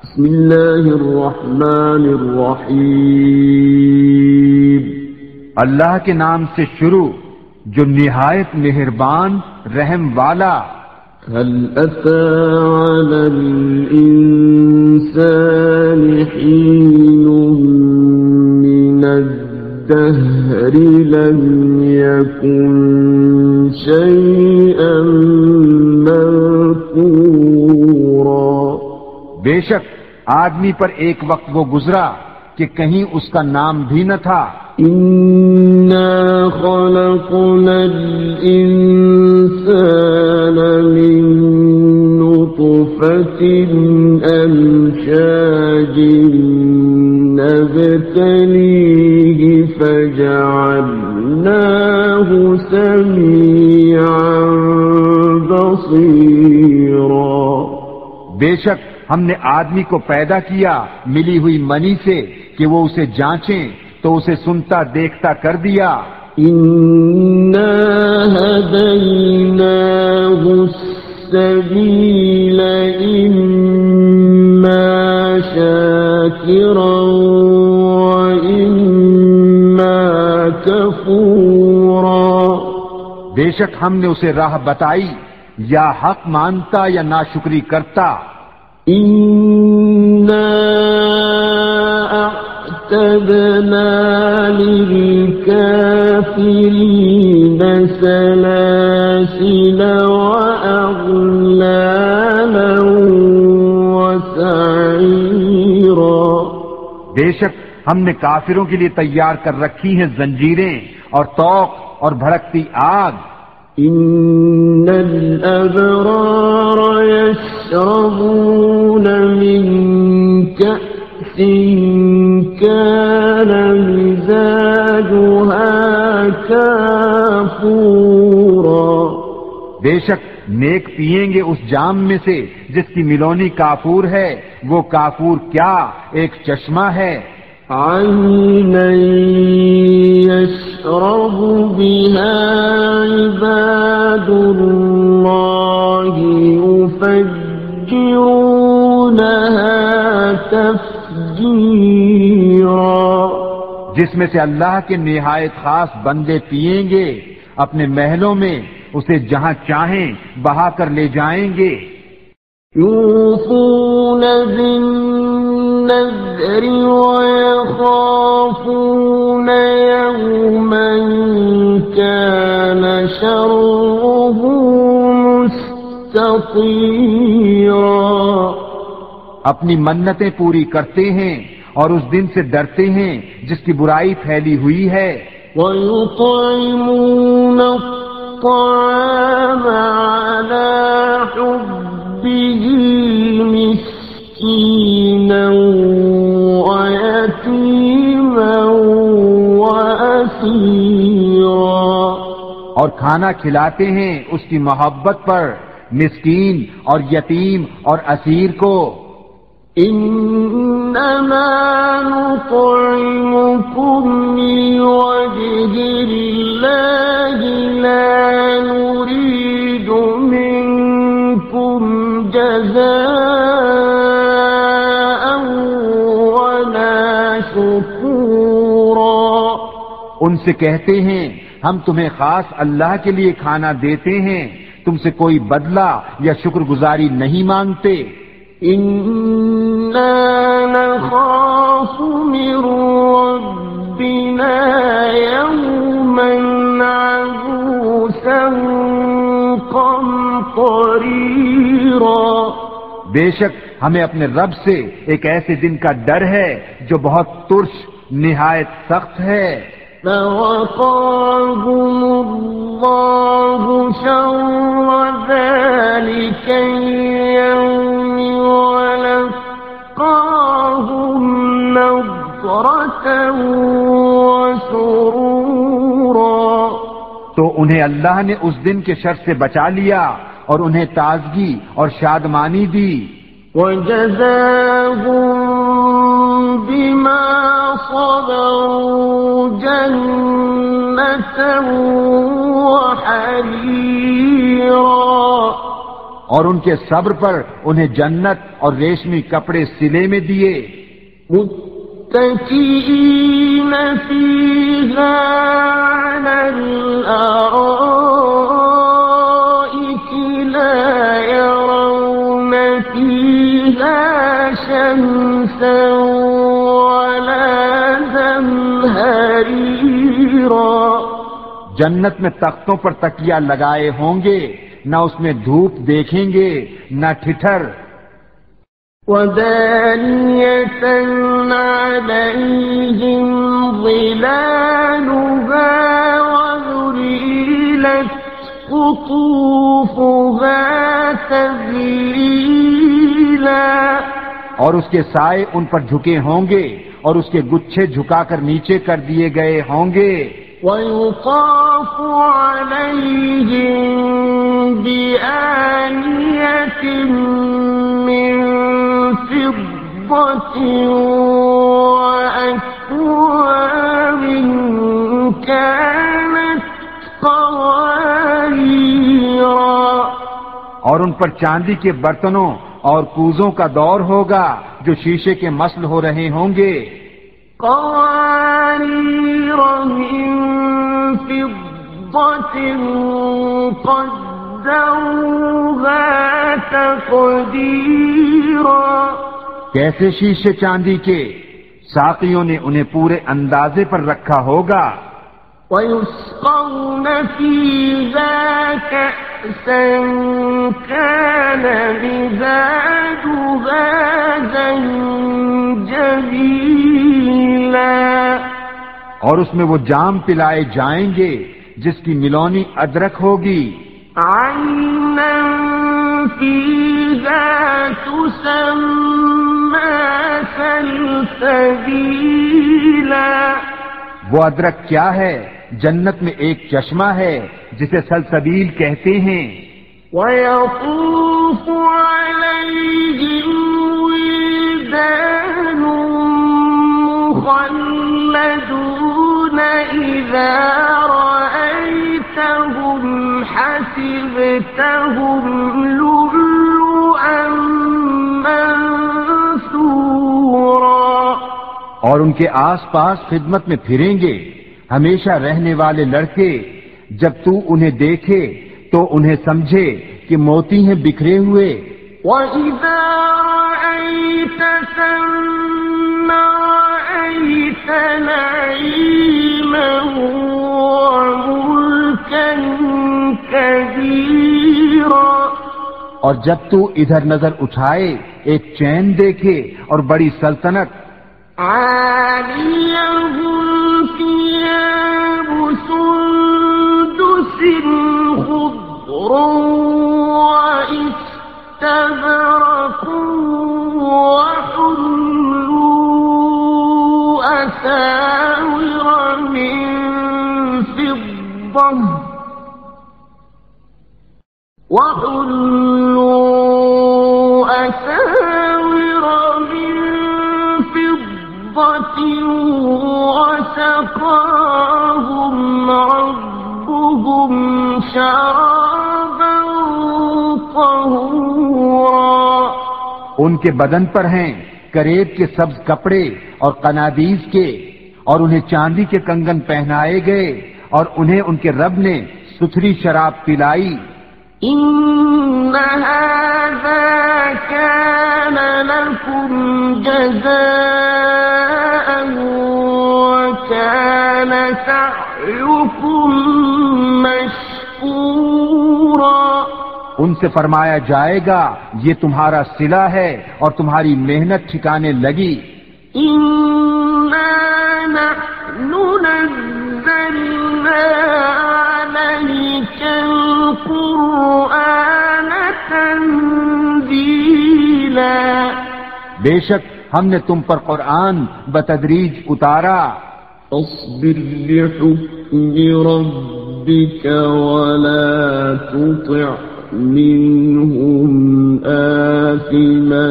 بسم اللہ الرحمن الرحیم، اللہ کے نام سے شروع جو نہایت مہربان رحم والا۔ هل أتى على الإنسان حين من الدهر لم يكن شيئا مذكورا۔ بے شک آدمی پر ایک وقت وہ گزرا کہ کہیں اس کا نام بھی نہ تھا۔ إنا خلقنا الإنسان من نطفة أمشاج نبتليه فجعلناه سميعا بصيرا۔ بے شک ہم نے آدمی کو پیدا کیا ملی ہوئی منی سے کہ وہ اسے جانچیں تو اسے سنتا دیکھتا کر دیا۔ إنا هديناه السبيل إما شاكرا وإما كفورا۔ بے شک ہم نے اسے راہ بتائی، یا حق مانتا یا ناشکری کرتا۔ إنا أعتدنا للكافرين سلاسل وأغلالا وسعيرا۔ بے شک ہم نے کافروں کے لیے تیار کر رکھی ہیں زنجیریں اور طوق اور بھڑکتی آگ۔ إن الأبرار يشربون من كأس كان مزاجها كافورا۔ بے شک نیک پیئیں گے اس جام میں سے جس کی ملونی کافور ہے، وہ کافور کیا ایک چشمہ ہے۔ عينا يشرب بها عباد الله يفجرونها تفجيرا۔ جس میں سے اللہ کے نہایت خاص بندے پیئیں گے، اپنے محلوں میں اسے جہاں چاہیں بہا کر لے جائیں گے۔ يوفون بالنذر ويخافون يوما كان شره مستطيرا۔ اپنی منتیں پوری کرتے ہیں اور اس دن سے ڈرتے ہیں جس کی برائی پھیلی ہوئی ہے۔ ويطعمون الطعام على حبه مسكينا ويتيما وأسيرا۔ اور کھانا کھلاتے ہیں اس کی محبت پر مسکین اور یتیم اور اسیر کو۔ إنما نطعمكم لوجه الله لا نريد منكم جزاء ولا شكورا۔ ان سے کہتے ہیں ہم تمہیں خاص اللہ کے لیے کھانا دیتے ہیں، تم سے کوئی بدلہ یا شکر گزاری نہیں مانگتے۔ إنا نخاف من ربنا يوما عبوسا قمطريرا۔ بے شک ہمیں اپنے رب سے ایک ایسے دن کا ڈر ہے جو بہت ترش نہایت سخت ہے۔ فوقاهم الله شر ذلك اليوم ولقاهم نضرة وسرورا۔ تو انہیں اللہ نے اس دن کے شر سے بچا لیا اور انہیں تازگی اور شادمانی دی۔ وجزاهم بما صبروا جنة وحريرا۔ اور ان کے صبر پر انہیں جنت اور ریشمی کپڑے سلے میں دیے. متكئين فيها على الأرائك لا يرون فيها شمسا ولا زمهريرا. جنت میں تختوں پر تکیہ لگائے ہوں گے، نہ اس میں دھوپ دیکھیں گے نہ ٹھٹھر. وَدَانِيَةً عَلَيْهِمْ ظِلَالُهَا وَذُلِّلَتْ قُطُوفُهَا تَذْلِيلًا. اور اس کے سائے ان پر جھکے ہوں گے اور اس کے گچھے جھکا کر نیچے کر دیے گئے ہوں گے. وَيُطَافُ عَلَيْهِمْ بِآنِيَةٍ مِّن فِضَّةٍ وَأَكْوَابٍ كَانَتْ قَوَارِيرَا. اور ان پر چاندی کے برتنوں اور کوزوں کا دور ہوگا جو شیشے کے مسل ہو رہے ہوں گے. قوارير من فضة قدروها تقديرا. کیسے شیشے چاندی کے، ساقیوں نے انہیں پورے اندازے پر رکھا ہوگا. ويسقون فيها كأسا كان مزاجها زنجبيلا. اور اس میں وہ جام پلائے جائیں گے جس کی ملونی ادرک ہوگی. عينا فيها تسمى سلسبيلا. وہ ادرک کیا ہے؟ جنت میں ایک چشمہ ہے جسے سلسبیل کہتے ہیں. وَيَطُوفُ عَلَيْهِمْ وِلْدَانٌ مُّخَلَّدُونَ إِذَا رَأَيْتَهُمْ حَسِبْتَهُمْ لُؤْلُؤًا مَّنثُورًا. اور ان کے آس پاس خدمت میں پھریں گے ہمیشہ رہنے والے لڑکے. جب تو انہیں دیکھے تو انہیں سمجھے کہ موتی ہیں بکھرے ہوئے. وَإِذَا رَأَيْتَ ثَمَّ رَأَيْتَ نَعِيمًا وَمُلْكًا كَبِيرًا. اور جب تو ادھر نظر اٹھائے ایک چین دیکھے اور بڑی سلطنت. عَالِيَهُمْ ثِيَابُ سُندُسٍ خُضْرٌ وَإِسْتَبْرَقٌ وَحُلُّوا أَسَاوِرَ مِن فِضَّةٍ وَسَقَاهُمْ رَبُّهُمْ شَرَابًا طَهُورًا. ان کے بدن پر ہیں کریب کے سبز کپڑے اور قنادیس کے، اور انہیں چاندی کے کنگن پہنائے گئے اور انہیں ان کے رب نے ستھری شراب پلائی. إِنَّ هَذَا كَانَ لَكُمْ جَزَاءً وَكَانَ سَعْيُكُمْ مَشْكُورًا. ان سے فرمایا جائے گا یہ تمہارا صلہ ہے اور تمہاری محنت ٹھکانے لگی. إِنَّا نَحْنُ نَزَّلْنَا عَلَيْكَ الْقُرْآنَ تَنزِيلًا. بے شک ہم نے تم پر قرآن بتدریج اتارا. اصبر لحكم ربك ولا تطع منهم آثما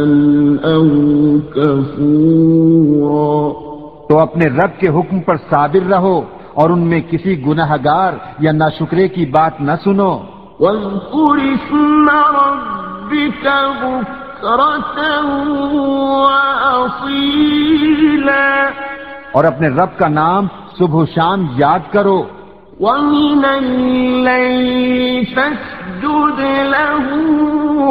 أو كفورا. تو اپنے رب کے حکم پر صابر رہو اور ان میں کسی گناہگار یا ناشکرے کی بات نہ سنو. واذكر اسم ربك ربك بكرة وأصيلا اور اپنے رب کا نام صبح و شام یاد کرو. ومن الليل فاسجد له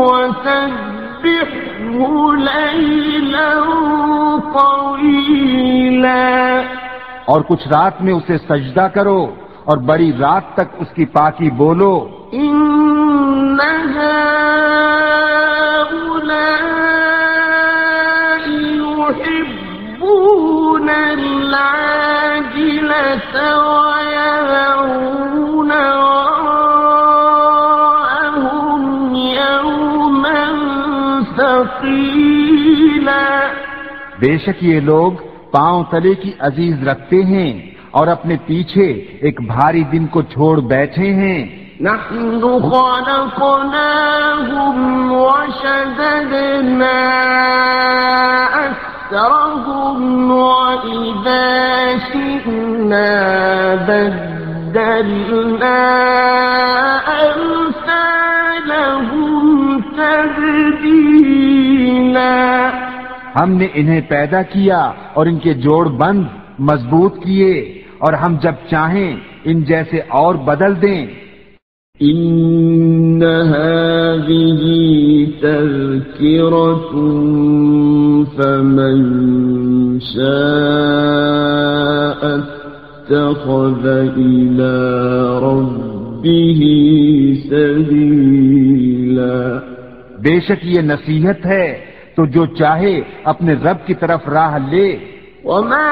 وسبحه ليلا طويلا اور کچھ رات میں اسے سجدہ کرو اور بڑی رات تک اس کی پاکی بولو. إن هؤلاء يحبون العاجلة ويذرون وراءهم يوما ثقيلا بے شک یہ لوگ پاؤں تلے کی عزیز رکھتے ہیں اور اپنے پیچھے ایک بھاری دن کو چھوڑ بیٹھے ہیں. نحن خلقناهم وشددنا أسرهم وإذا شئنا بدلنا أمثالهم تبديلا ہم نے انہیں پیدا کیا اور ان کے جوڑ بند مضبوط کیے اور ہم جب چاہیں ان جیسے اور بدل دیں. إن هذه تذكرة فمن شاء اتخذ إلى ربه سبيلا بے شک یہ نصیحت ہے تو جو چاہے اپنے رب کی طرف راہ لے. وما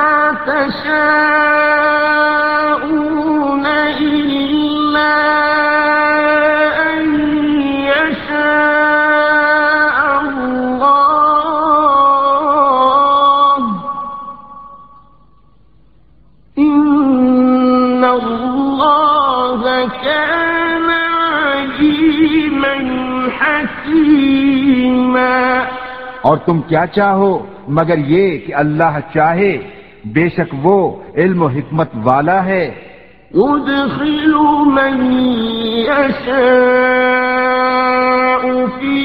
تشاءون إلا أن يشاء الله إن الله كان عليما حكيما اور تم کیا چاہو مگر یہ کہ اللہ چاہے، بے شک وہ علم و حکمت والا ہے. يدخل من يشاء في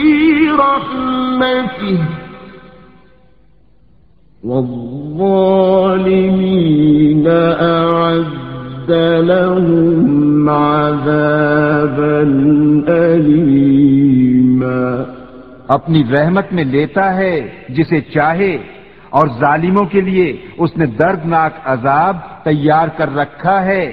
رحمته والظالمين أعد لهم عذابا أليما اپنی رحمت میں لیتا ہے جسے چاہے اور ظالموں کے لیے اس نے دردناک عذاب تیار کر رکھا ہے.